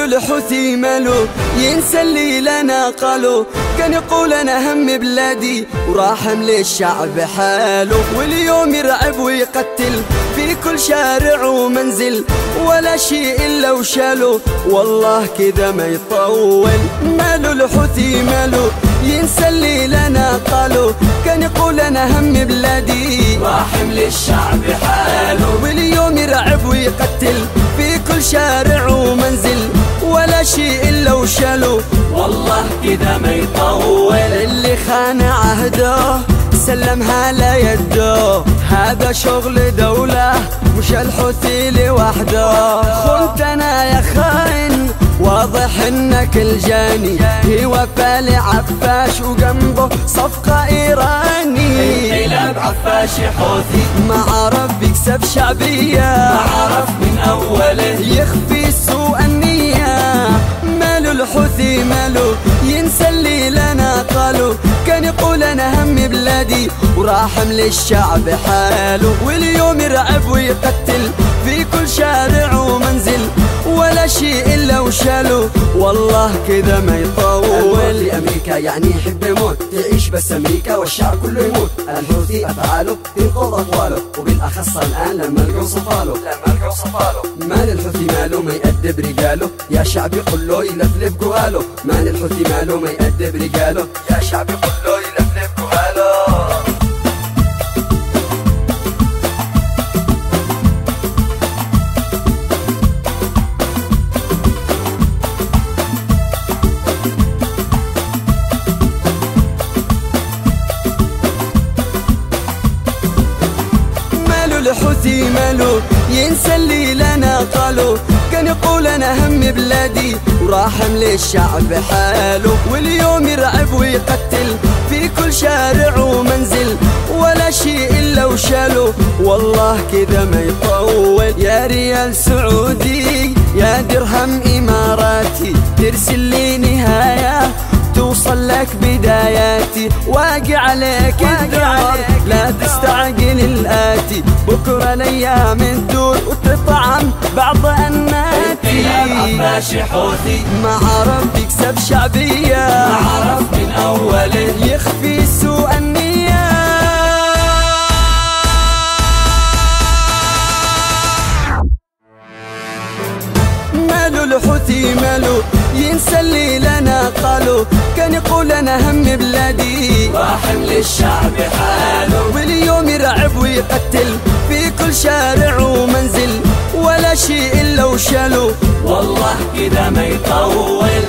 ماله الحوثي ماله ينسى اللي لنا قالوا، كان يقول انا هم بلادي وراحم للشعب حاله، واليوم يرعب ويقتل في كل شارع ومنزل ولا شيء الا وشاله، والله كذا ما يطول. ماله الحوثي ماله ينسى اللي لنا قالوا، كان يقول انا هم بلادي راحم للشعب حاله، واليوم يرعب ويقتل في كل شارع ومنزل ولا شيء الا وشاله، والله كذا ما يطول. اللي خان عهده سلمها ليده، هذا شغل دولة مش الحوثي لوحده. خنت انا يا خاين واضح انك الجاني، هي وفاء لعفاش وجنبه صفقة ايراني. انقلاب عفاش حوثي ما عرف بيكسب شعبية، ما عرف من اوله يخفي سوء النية. ماله الحوثي ماله ينسى اللي لنا قالوا، كان يقول انا هم بلادي وراحم للشعب حاله، واليوم يرعب ويقتل في كل شارع ومنزل ولا شيء الا وشاله، والله كذا ما يطول. في امريكا يعني يحب يموت، تعيش بس امريكا والشعب كله يموت. الحوثي افعاله تنقض اقواله، وبالاخص الان لما القوا صفاله. مال الحوثي ماله ما يأدب رجاله، يا شعبي قل له يلفلف جواله. مال الحوثي ماله ما يأدب رجاله، يا شعبي قل له يلفلف جواله. الحوثي ماله ينسى اللي لنا قالوا، كان يقول انا هم بلادي وراحم للشعب حاله، واليوم يرعب ويقتل في كل شارع ومنزل ولا شيء الا وشاله، والله كذا ما يطول. يا ريال سعودي يا درهم اماراتي، ترسل لي نهايه توصل لك بداياتي، واقع عليك الدار لا تستعجل الآتي، بكرة الأيام تدور وتطعم بعض الناتي. انقلاب عفاش حوثي ما عرف يكسب شعبية، ما عرف من أوله يخفي سوء النية. ماله الحوثي ماله ينسى اللي لنا قالوا، كان يقول انا هم بلادي راحم للشعب حاله، واليوم يرعب ويقتل في كل شارع ومنزل ولا شيء الا وشاله، والله كذا ما يطول.